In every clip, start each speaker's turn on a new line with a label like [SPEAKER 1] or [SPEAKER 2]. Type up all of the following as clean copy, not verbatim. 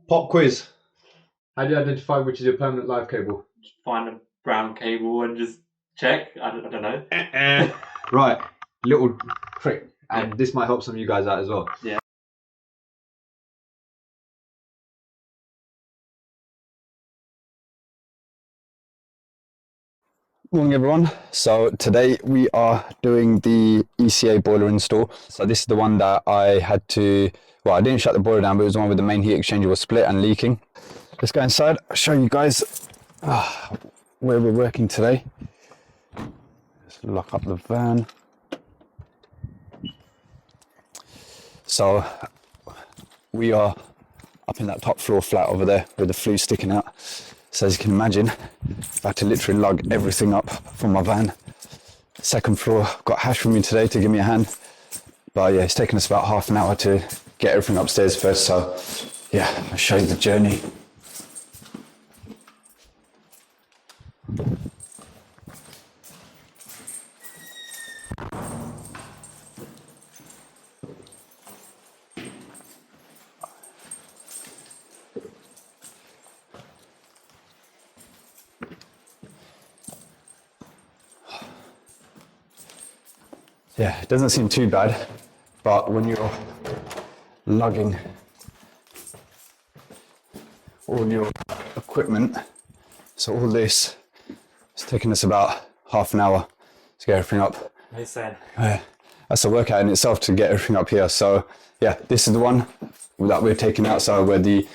[SPEAKER 1] Pop quiz. How do you identify which is your permanent live cable?
[SPEAKER 2] Just find a brown cable and just check. I don't know.
[SPEAKER 1] Right, little trick, and this might help some of you guys out as well.
[SPEAKER 2] Yeah.
[SPEAKER 3] Morning everyone. So today we are doing the ECA boiler install. So this is the one that I had to, well, I didn't shut the boiler down, but it was the one with the main heat exchanger was split and leaking. Let's go inside. I'll show you guys where we're working today. Just lock up the van. So we are up in that top floor flat over there with the flue sticking out. So as you can imagine, I've had to literally lug everything up from my van. Second floor, got Hash with me today to give me a hand. But yeah, it's taken us about half an hour to get everything upstairs first. So yeah, I'll show you the journey. Yeah, it doesn't seem too bad, but when you're lugging all your equipment, so all this, it's taken us about half an hour to get everything up. That's a workout in itself to get everything up here. So yeah, this is the one that we're taking outside where the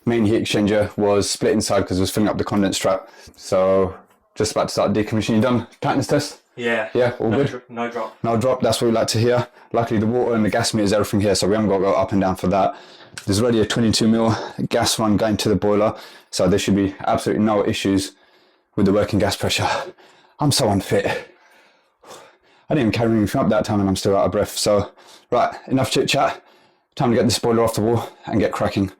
[SPEAKER 3] main heat exchanger was split inside because it was filling up the condensate strap. So just about to start decommissioning. You done tightness test?
[SPEAKER 2] Yeah.
[SPEAKER 3] Yeah, all good?
[SPEAKER 2] No drop.
[SPEAKER 3] No drop, that's what we like to hear. Luckily the water and the gas meters, everything here, so we haven't got to go up and down for that. There's already a 22mm gas run going to the boiler, so there should be absolutely no issues with the working gas pressure. I'm so unfit. I didn't even carry anything up that time and I'm still out of breath. So, right, enough chit chat. Time to get this boiler off the wall and get cracking.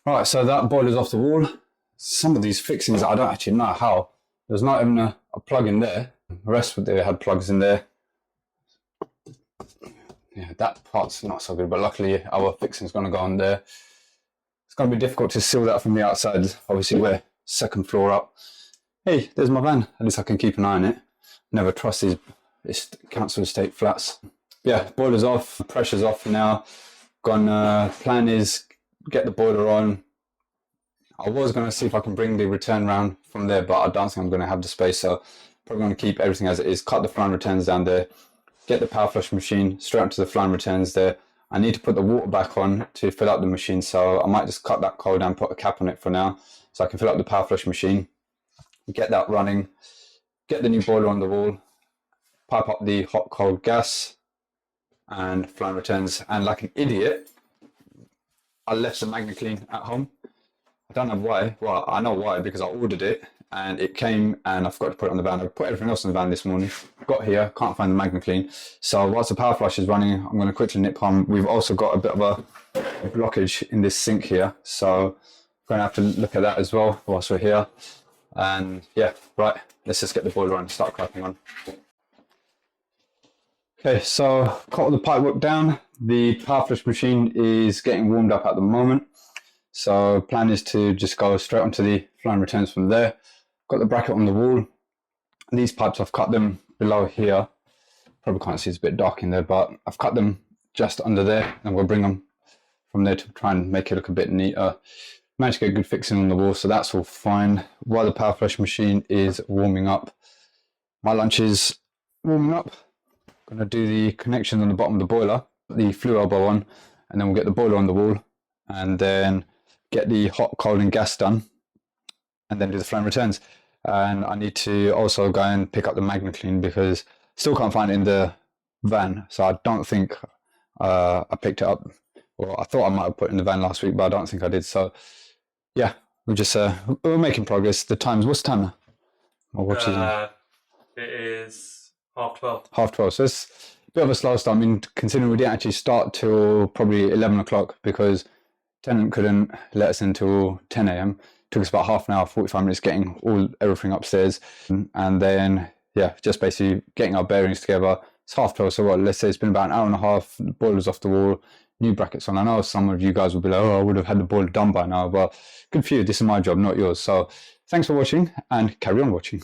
[SPEAKER 3] Right, so that boiler's off the wall. Some of these fixings, I don't actually know how. There's not even a plug in there. The rest they had plugs in there. Yeah, that part's not so good, but luckily our fixing's gonna go on there. It's gonna be difficult to seal that from the outside. Obviously we're second floor up. Hey, there's my van. At least I can keep an eye on it. Never trust these council estate flats. Yeah, boiler's off, pressure's off now. Plan is get the boiler on. I was going to see if I can bring the return round from there, but I don't think I'm going to have the space, so probably going to keep everything as it is. Cut the flying returns down there, get the power flush machine straight onto the flying returns there. I need to put the water back on to fill up the machine, so I might just cut that coil down, put a cap on it for now, so I can fill up the power flush machine, get that running, get the new boiler on the wall, pipe up the hot cold gas and flying returns, and like an idiot, I left the MagnaClean at home. I don't know why. Well, I know why, because I ordered it and it came and I forgot to put it on the van. I put everything else in the van this morning. Got here, can't find the MagnaClean. So whilst the power flush is running, I'm going to quickly nip home. We've also got a bit of a blockage in this sink here. So I'm going to have to look at that as well whilst we're here. And yeah, right, let's just get the boiler on and start cracking on. Okay, so got all the pipe work down. The power flush machine is getting warmed up at the moment. So plan is to just go straight onto the flying returns from there. Got the bracket on the wall. These pipes, I've cut them below here. Probably can't see, it's a bit dark in there, but I've cut them just under there and we'll bring them from there to try and make it look a bit neater. managed to get a good fixing on the wall, so that's all fine. While the power flush machine is warming up, my lunch is warming up. I'm going to do the connections on the bottom of the boiler, the flue elbow on, and then we'll get the boiler on the wall, and then get the hot, cold and gas done, and then do the flame returns. And I need to also go and pick up the MagnaClean because still can't find it in the van, so I don't think I picked it up. Well, I thought I might have put it in the van last week, but I don't think I did. So yeah, we're making progress. The time's, what's the time now? Or what is it?
[SPEAKER 2] It is 12:30.
[SPEAKER 3] 12:30. So it's a bit of a slow start. I mean, considering we didn't actually start till probably 11 o'clock because tenant couldn't let us in till 10 a.m. Took us about half an hour, 45 minutes getting everything upstairs, and then yeah, just basically getting our bearings together. It's 12:30, so what? Let's say it's been about an hour and a half. The boiler's off the wall, new brackets on. I know some of you guys will be like, "Oh, I would have had the boiler done by now," but good for you. This is my job, not yours. So thanks for watching, and carry on watching.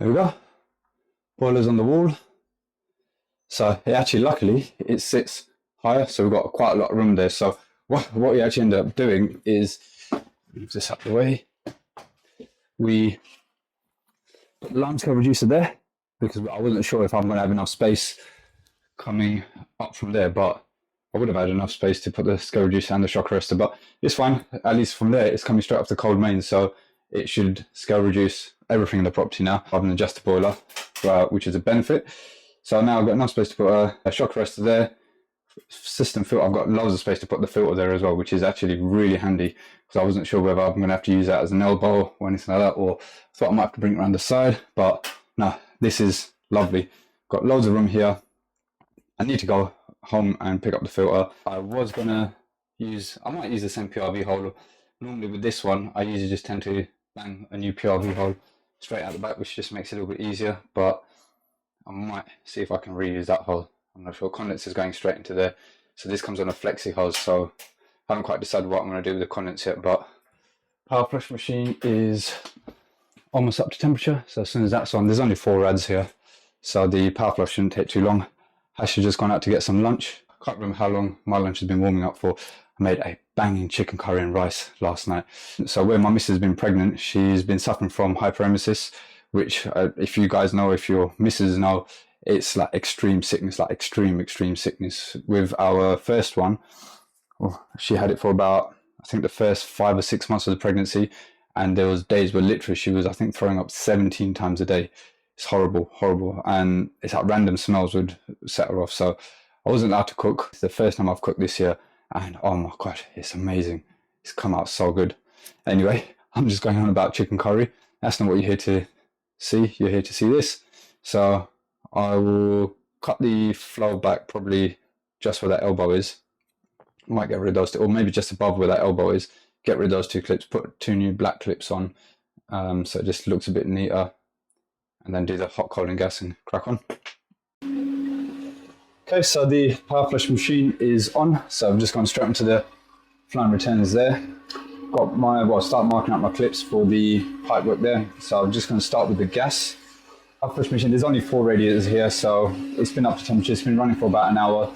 [SPEAKER 3] There we go. Boiler's on the wall. So it actually, luckily, it sits higher, so we've got quite a lot of room there. So what we actually end up doing is, move this up the way, we put the lime scale reducer there because I wasn't sure if I'm going to have enough space coming up from there, but I would have had enough space to put the scale reducer and the shock arrestor, but it's fine. At least from there, it's coming straight off the cold main, so it should scale reduce everything in the property now, rather than just the boiler, which is a benefit. So now I've got enough space to put a shock arrestor there. System filter, I've got loads of space to put the filter there as well, which is actually really handy because I wasn't sure whether I'm going to have to use that as an elbow or anything like that, or thought I might have to bring it around the side, but no, this is lovely. Got loads of room here. I need to go home and pick up the filter. I was going to I might use the same PRV hole. Normally with this one, I usually just tend to bang a new PRV hole straight out the back, which just makes it a little bit easier, but I might see if I can reuse that hole. I'm not sure. Condenser is going straight into there, so this comes on a flexi hose, so I haven't quite decided what I'm going to do with the condenser yet, but power flush machine is almost up to temperature, so as soon as that's on, there's only 4 rads here, so the power flush shouldn't take too long. Ash has just gone out to get some lunch. I can't remember how long my lunch has been warming up for. I made a banging chicken curry and rice last night. So where my missus has been pregnant, she's been suffering from hyperemesis, which if you guys know, if your missus know, it's like extreme sickness, like extreme sickness. With our first one, well, she had it for about, I think the first 5 or 6 months of the pregnancy, and there was days where literally she was, I think, throwing up 17 times a day. It's horrible, and it's like random smells would set her off. So I wasn't allowed to cook. It's the first time I've cooked this year, and oh my god, it's amazing. It's come out so good. Anyway, I'm just going on about chicken curry. That's not what you're here to see. You're here to see this. So I will cut the flow back probably just where that elbow is. I might get rid of those two, or maybe just above where that elbow is. Get rid of those 2 clips, put 2 new black clips on, so it just looks a bit neater. And then do the hot, cold and gas and crack on. Okay, so the power flush machine is on. So I'm just going straight into the flame returners there. Got my, start marking out my clips for the pipe work there. So I'm just going to start with the gas. Power flush machine, there's only 4 radiators here, so it's been up to temperature. It's been running for about an hour.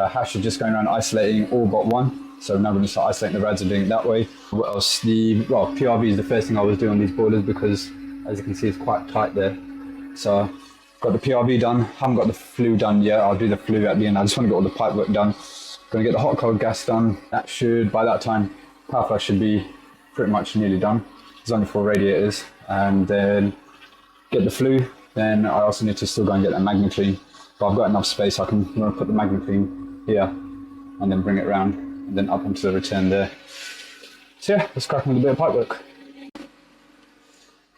[SPEAKER 3] Hash is just going around isolating all but one. So now we're going to start isolating the rads and doing it that way. What else? PRV is the first thing I was doing on these boilers because, as you can see, it's quite tight there. So got the PRV done, haven't got the flue done yet. I'll do the flue at the end. I just want to get all the pipe work done. Gonna get the hot cold gas done. That should, by that time, power flush should be pretty much nearly done. There's only 4 radiators, and then get the flue. Then I also need to still go and get that MagnaClean, but I've got enough space. I can put the MagnaClean here and then bring it around and then up onto the return there. So yeah, let's crack on with a bit of pipe work.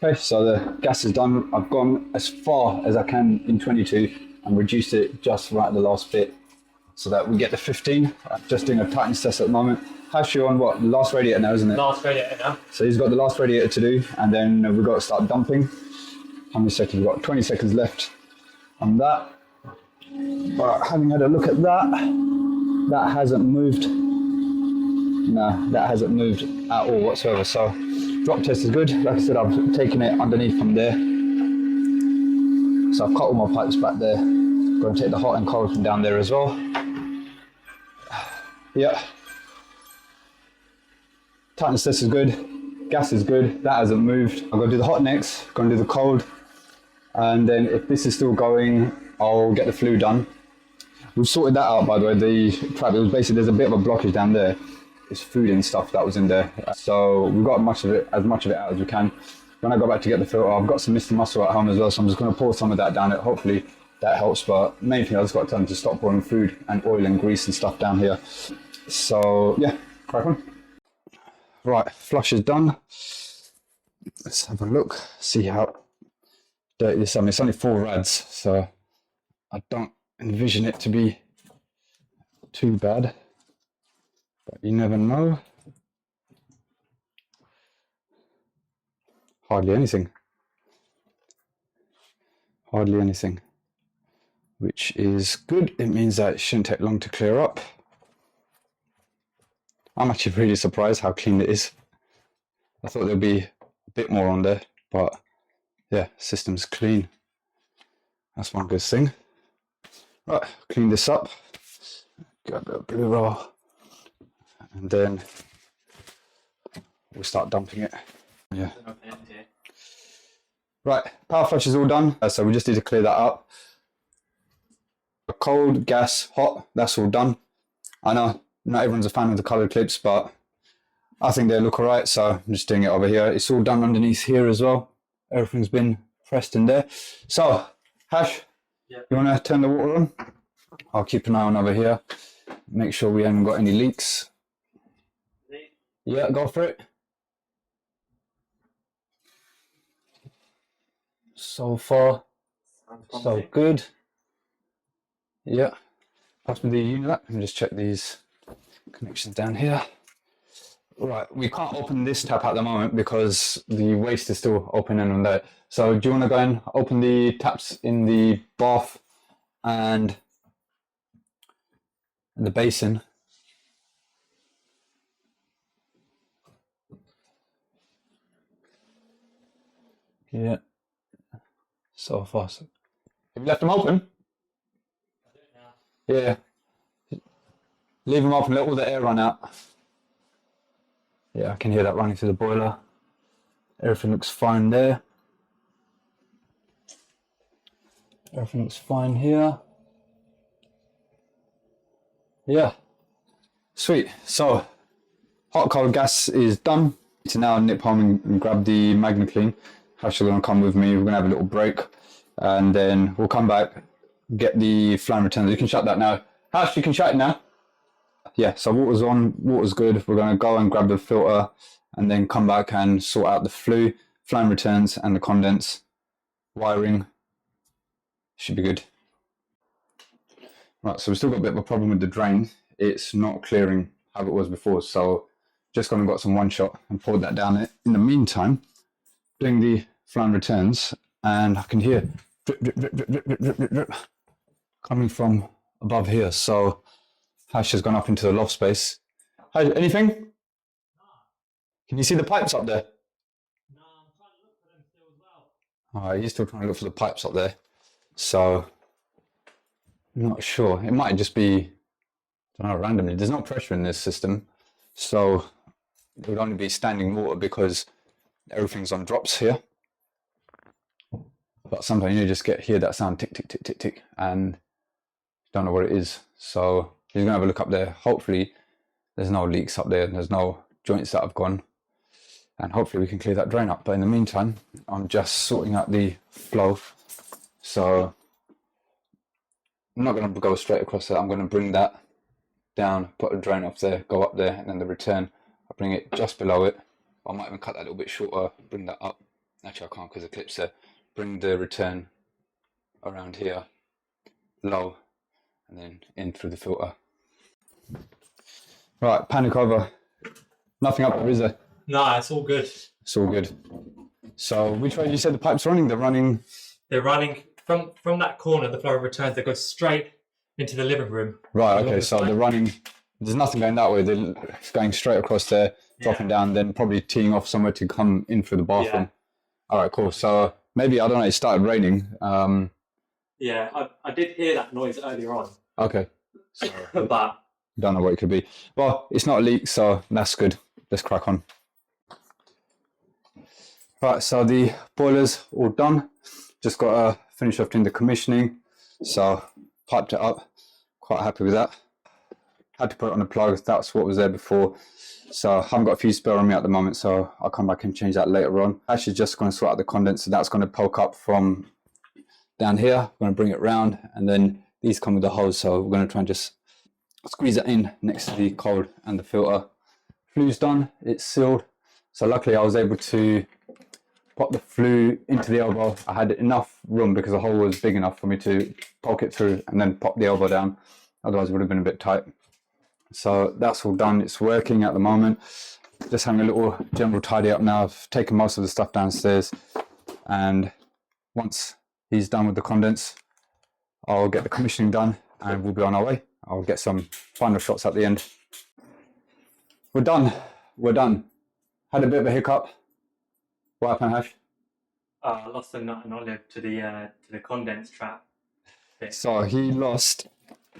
[SPEAKER 3] Okay, so the gas is done. I've gone as far as I can in 22 and reduced it just right at the last bit so that we get to 15. I'm just doing a tightness test at the moment. How's you on what? Last radiator now, isn't it?
[SPEAKER 2] Last radiator now.
[SPEAKER 3] So he's got the last radiator to do, and then we've got to start dumping. How many seconds? We've got 20 seconds left on that. But having had a look at that, that hasn't moved. No, that hasn't moved at all whatsoever. So drop test is good. Like I said, I've taken it underneath from there. So I've cut all my pipes back there. Going to take the hot and cold from down there as well. Yeah. Tightness test is good. Gas is good. That hasn't moved. I'm going to do the hot next. Going to do the cold. And then if this is still going, I'll get the flue done. We've sorted that out, by the way. The trap, it was basically, there's a bit of a blockage down there. It's food and stuff that was in there. So we've got as much of it out as we can. When I go back to get the filter, I've got some Mr. Muscle at home as well. So I'm just going to pour some of that down it. Hopefully that helps. But main thing, I just got to tell them to stop pouring food and oil and grease and stuff down here. So yeah, crack on. Right, flush is done. Let's have a look, see how dirty this is. I mean, it's only 4 rads, so I don't envision it to be too bad, but you never know. Hardly anything. Hardly anything, which is good. It means that it shouldn't take long to clear up. I'm actually really surprised how clean it is. I thought there'd be a bit more on there, but yeah, system's clean. That's one good thing. Right, clean this up. Get a bit of blue roll, and then we'll start dumping it. Yeah. Right, power flush is all done, so we just need to clear that up. Cold, gas, hot, that's all done. I know not everyone's a fan of the colored clips, but I think they look alright, so I'm just doing it over here. It's all done underneath here as well. Everything's been pressed in there. So, Hash,
[SPEAKER 2] yep.
[SPEAKER 3] You want to turn the water on? I'll keep an eye on over here. Make sure we haven't got any leaks. Yeah, go for it. So far, so good. Yeah. Pass me the unit. Let me just check these connections down here. Right, we can't open this tap at the moment because the waste is still open and on there. So do you want to go and open the taps in the bath and the basin? Yeah. So far, so. Have you left them open? Yeah. Leave them open, let all the air run out. Yeah, I can hear that running through the boiler. Everything looks fine there. Everything looks fine here. Yeah. Sweet. So, hot cold gas is done. So now nip home and grab the MagnaClean. Hash is going to come with me. We're going to have a little break. And then we'll come back, get the flame returners. You can shut that now. Hash, you can shut it now. Yeah, so water's on, water's good. We're going to go and grab the filter and then come back and sort out the flue, flame returns and the condense wiring. Should be good. Right, so we've still got a bit of a problem with the drain. It's not clearing how it was before, so just gone and got some one shot and poured that down it. In the meantime, doing the flame returns, and I can hear drip, drip, drip, drip, drip, drip, drip, drip, drip coming from above here. So Hash has gone up into the loft space. Hash, anything? No. Can you see the pipes up there? No, I'm trying to look for them still as well. Alright, you're still trying to look for the pipes up there. So, I'm not sure. It might just be, I don't know, randomly. There's no pressure in this system. So, it would only be standing water because everything's on drops here. But sometimes you just hear that sound tick, tick, tick, tick, tick, and don't know what it is. So, he's going to have a look up there. Hopefully, there's no leaks up there. There's no joints that have gone. And hopefully we can clear that drain up. But in the meantime, I'm just sorting out the flow. So I'm not going to go straight across that. I'm going to bring that down, put a drain off there, go up there, and then the return, I bring it just below it. I might even cut that a little bit shorter, bring that up. Actually, I can't because the clip's there. Bring the return around here, low, and then in through the filter. Right, panic over. Nothing up there, is there?
[SPEAKER 2] No, it's all good.
[SPEAKER 3] It's all good. So, which way did you say the pipe's running? They're running
[SPEAKER 2] from that corner, the flow of returns, they go straight into the living room.
[SPEAKER 3] Right, okay, so they're running, there's nothing going that way, they're going straight across there, dropping down, then probably teeing off somewhere to come in through the bathroom. Yeah. All right, cool. So maybe, I don't know, it started raining.
[SPEAKER 2] Yeah, I did hear that noise earlier on.
[SPEAKER 3] Okay.
[SPEAKER 2] So, but
[SPEAKER 3] don't know what it could be. Well, it's not a leak, so that's good. Let's crack on. Right, so the boiler's all done. Just got to finish off doing the commissioning. So piped it up. Quite happy with that. Had to put it on the plug. That's what was there before. So I haven't got a fuse spare on me at the moment, so I'll come back and change that later on. Actually, just going to sort out the condenser. That's going to poke up from down here. I'm going to bring it round, and then these come with the hose. So we're going to try and just squeeze that in next to the cold and the filter. Flue's done. It's sealed. So luckily, I was able to pop the flue into the elbow. I had enough room because the hole was big enough for me to poke it through and then pop the elbow down. Otherwise, it would have been a bit tight. So that's all done. It's working at the moment. Just having a little general tidy up now. I've taken most of the stuff downstairs, and once he's done with the condense, I'll get the commissioning done and we'll be on our way. I'll get some final shots at the end. We're done. We're done. Had a bit of a hiccup. What happened, Hash?
[SPEAKER 2] I lost a nut and olive to the condense trap bit.
[SPEAKER 3] So he lost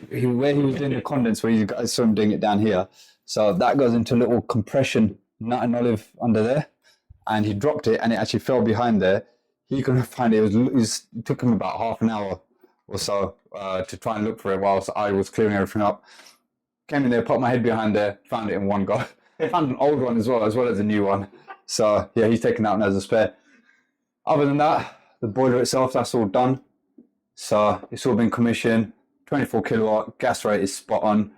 [SPEAKER 3] where he was doing the condense, where you guys saw him doing it down here. So that goes into a little compression nut and olive under there, and he dropped it and it actually fell behind there. He couldn't find it. It took him about half an hour or so to try and look for it whilst I was clearing everything up. Came in there, popped my head behind there, found it in one go. Found an old one as well as a new one. So yeah, he's taken that one as a spare. Other than that, the boiler itself, that's all done. So it's all been commissioned. 24 kilowatt, gas rate is spot on.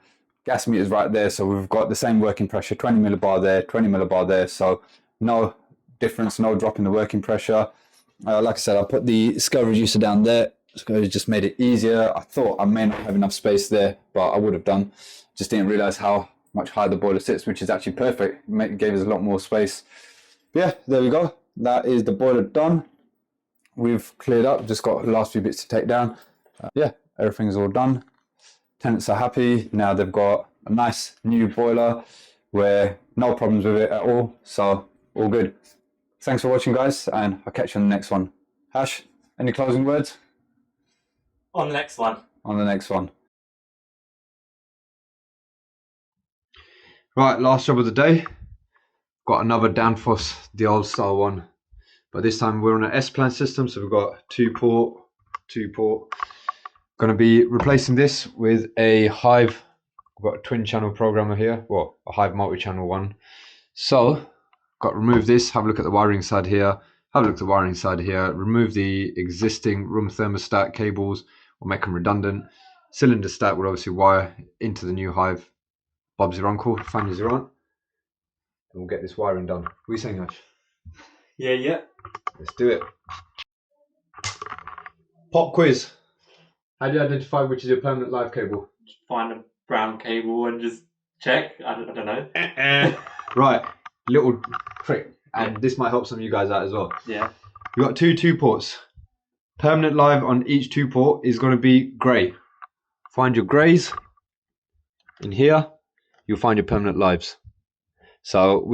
[SPEAKER 3] Gas meter's right there, so we've got the same working pressure, 20 millibar there, 20 millibar there. So no difference, no drop in the working pressure. Like I said, I put the scale reducer down there. So it just made it easier. I thought I may not have enough space there, but I would have done. Just didn't realize how much higher the boiler sits, which is actually perfect. It gave us a lot more space. But yeah, there we go. That is the boiler done. We've cleared up, just got the last few bits to take down. Yeah, everything's all done. Tenants are happy. Now they've got a nice new boiler where no problems with it at all. So all good. Thanks for watching, guys, and I'll catch you on the next one. Hash, any closing words?
[SPEAKER 2] On the next one.
[SPEAKER 3] On the next one.
[SPEAKER 1] Right, last job of the day. Got another Danfoss, the old style one. But this time we're on an S-plan system, so we've got two port. Going to be replacing this with a Hive. We've got a twin channel programmer here, well, a Hive multi-channel one. So, got to remove this, have a look at the wiring side here, remove the existing room thermostat cables, or make them redundant. Cylinder stack will obviously wire into the new Hive. Bob's your uncle, Fanny's your aunt. And we'll get this wiring done. What are you saying, Ash?
[SPEAKER 2] Yeah.
[SPEAKER 1] Let's do it. Pop quiz. How do you identify which is your permanent live cable?
[SPEAKER 2] Just find a brown cable and just check. I don't know.
[SPEAKER 1] Right, little trick. And this might help some of you guys out as well.
[SPEAKER 2] Yeah.
[SPEAKER 1] We've got two ports. Permanent live on each 2 port is going to be grey. Find your greys. In here, you'll find your permanent lives. So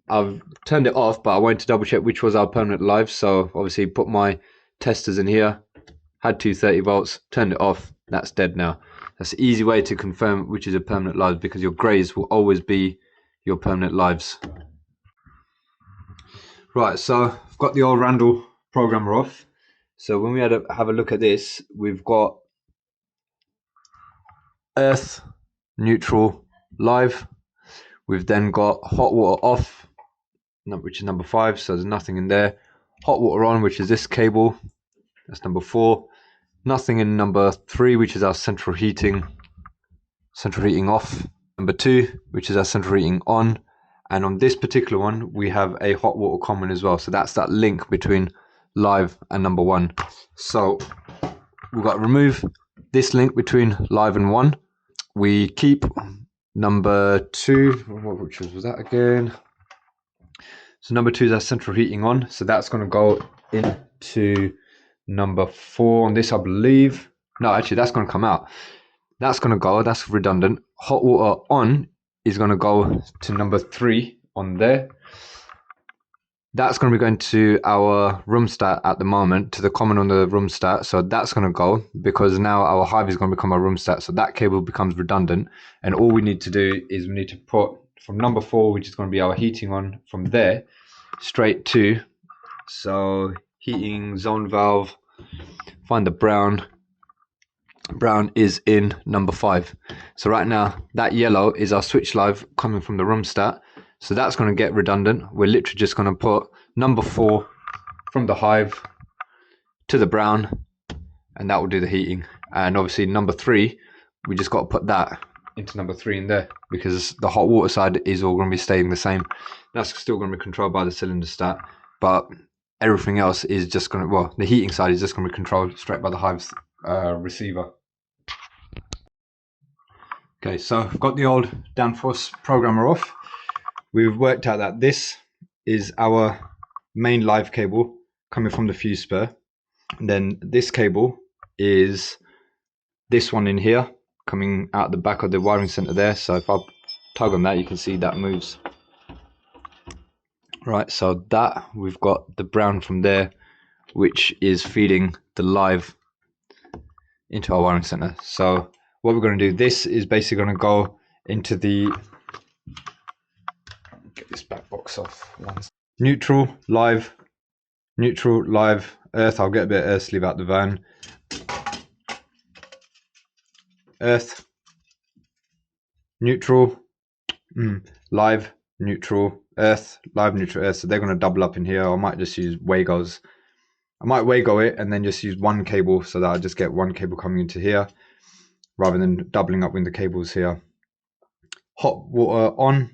[SPEAKER 1] I've turned it off, but I wanted to double check which was our permanent live. So obviously put my testers in here, had 230 volts, turned it off. That's dead now. That's an easy way to confirm which is a permanent live, because your greys will always be your permanent lives. Right, so I've got the old Randall programmer off. So when we have a look at this, we've got earth, neutral, live. We've then got hot water off, which is number 5, so there's nothing in there. Hot water on, which is this cable, that's number 4. Nothing in number 3, which is our central heating. central heating off. Number 2, which is our central heating on. And on this particular one, we have a hot water common as well. So that's that link between live and number 1. So we've got to remove this link between live and 1. We keep number 2, which was that again? So number 2 is our central heating on. So that's going to go into number 4 on this, I believe. No, actually, that's going to come out. That's going to go, that's redundant. Hot water on is going to go to number 3 on there. That's going to be going to our room stat at the moment, to the common on the room stat. So that's going to go because now our Hive is going to become our room stat. So that cable becomes redundant. And all we need to do is we need to put from number 4, which is going to be our heating on, from there straight to, so heating zone valve, find the brown. Brown is in number 5. So right now that yellow is our switch live coming from the room stat. So that's going to get redundant. We're literally just going to put number 4 from the Hive to the brown, and that will do the heating. And obviously number 3, we just got to put that into number 3 in there, because the hot water side is all going to be staying the same. That's still going to be controlled by the cylinder stat, but everything else is just going to, well, the heating side is just going to be controlled straight by the Hive's receiver. Okay, so I've got the old Danfoss programmer off. We've worked out that this is our main live cable coming from the fuse spur. And then this cable is this one in here coming out the back of the wiring center there. So if I tug on that, you can see that moves. Right, so that we've got the brown from there, which is feeding the live into our wiring center. So what we're going to do, this is basically going to go into the, get this back box off, neutral, live, earth. I'll get a bit of earth sleeve out the van. Earth, neutral, live, neutral, earth, live, neutral, earth. So they're going to double up in here. I might just use Wagos. I might Wago it and then just use one cable, so that I just get one cable coming into here rather than doubling up with the cables here. Hot water on,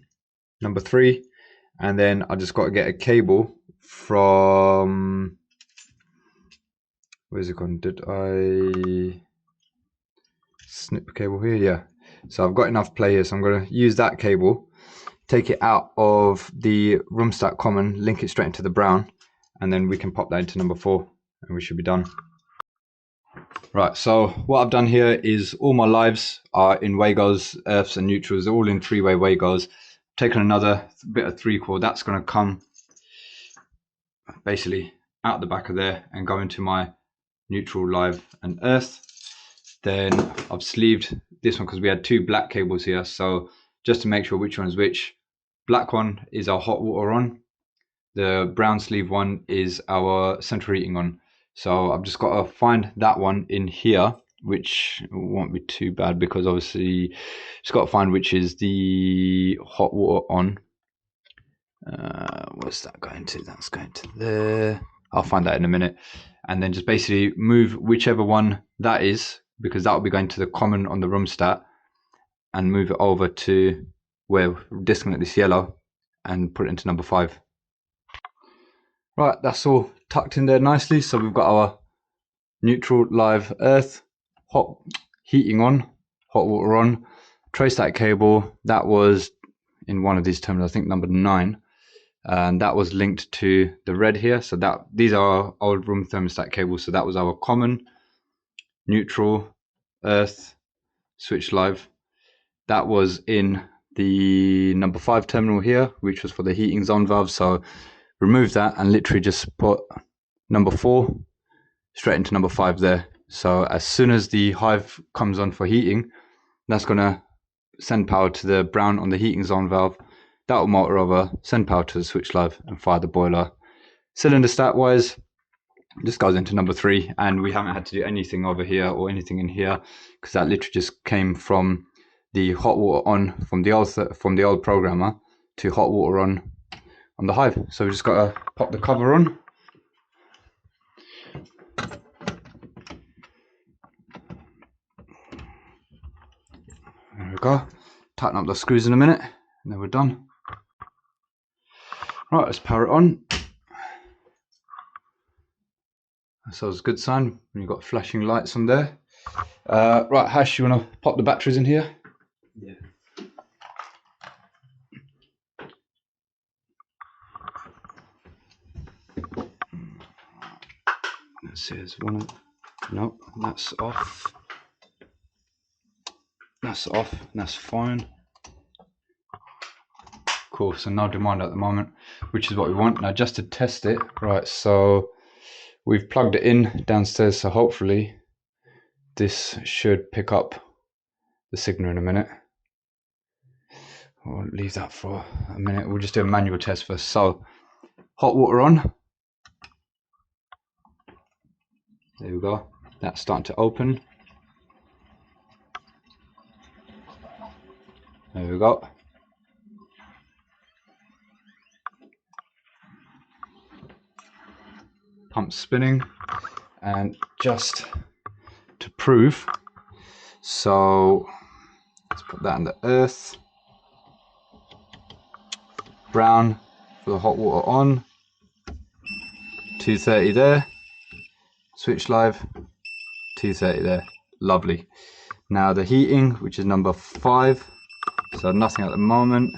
[SPEAKER 1] number 3. And then I just got to get a cable from, where's it gone? Did I snip the cable here? Yeah. So I've got enough play here, so I'm going to use that cable, take it out of the room stat common, link it straight into the brown, and then we can pop that into number 4 and we should be done. Right, so what I've done here is all my lives are in Wagos, earths and neutrals. They're all in 3-way Wagos. Taken another bit of 3-core, that's going to come basically out the back of there and go into my neutral, live and earth. Then I've sleeved this one because we had 2 black cables here, so just to make sure which one is which, black one is our hot water on, the brown sleeve one is our central heating on. So I've just got to find that one in here, which won't be too bad because obviously just got to find which is the hot water on. Where's that going to? That's going to there. I'll find that in a minute. And then just basically move whichever one that is, because that will be going to the common on the room stat, and move it over to where we're disconnect this yellow and put it into number 5. Right, that's all tucked in there nicely. So we've got our neutral, live, earth, hot heating on, hot water on, trace that cable. That was in one of these terminals, I think number 9. And that was linked to the red here. So that these are our old room thermostat cables. So that was our common, neutral, earth, switch live. That was in the number 5 terminal here, which was for the heating zone valve. So remove that and literally just put number 4 straight into number 5 there. So as soon as the Hive comes on for heating, that's going to send power to the brown on the heating zone valve. That will motor over, send power to the switch live and fire the boiler. Cylinder stat wise, this goes into number 3, and we haven't had to do anything over here or anything in here because that literally just came from the hot water on from the old programmer to hot water on the Hive. So we just got to pop the cover on. There we
[SPEAKER 3] we go. Tighten up the screws in a minute, and then we're done. Right, let's power it on. That's always a good sign when you've got flashing lights on there. Right, Hash, you want to pop the batteries in here?
[SPEAKER 2] Yeah.
[SPEAKER 3] Let's see, there's one. No, that's off. That's off, that's fine. Cool, so no demand at the moment, which is what we want. Now just to test it, right, so we've plugged it in downstairs, so hopefully this should pick up the signal in a minute. We'll leave that for a minute. We'll just do a manual test first. So hot water on. There we go. That's starting to open. There we go. Pump spinning. And just to prove, so let's put that in the earth. Brown for the hot water on. 230 there. Switch live. 230 there. Lovely. Now the heating, which is number 5, so nothing at the moment.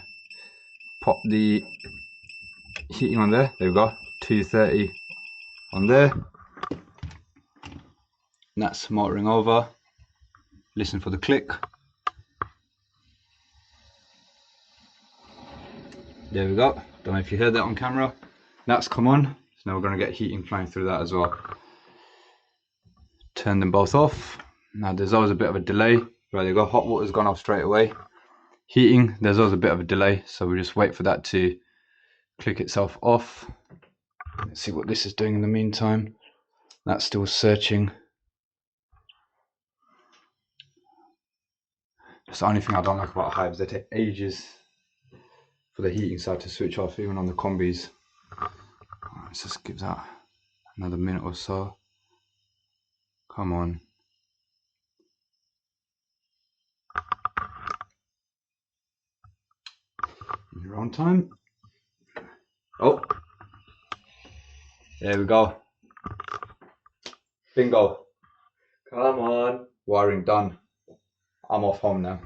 [SPEAKER 3] Pop the heating on there. There we go. 230 on there. And that's motoring over. Listen for the click. There we go. Don't know if you heard that on camera. That's come on. So now we're going to get heating flowing through that as well. Turn them both off. Now there's always a bit of a delay. Right, there you go. Hot water's gone off straight away. Heating, there's always a bit of a delay, so we just wait for that to click itself off. Let's see what this is doing in the meantime. That's still searching. That's the only thing I don't like about Hives. They take ages for the heating side to switch off, even on the combis. Let's just give that another minute or so. Come on. In your own time. Oh, there we go. Bingo.
[SPEAKER 2] Come on.
[SPEAKER 3] Wiring done. I'm off home now.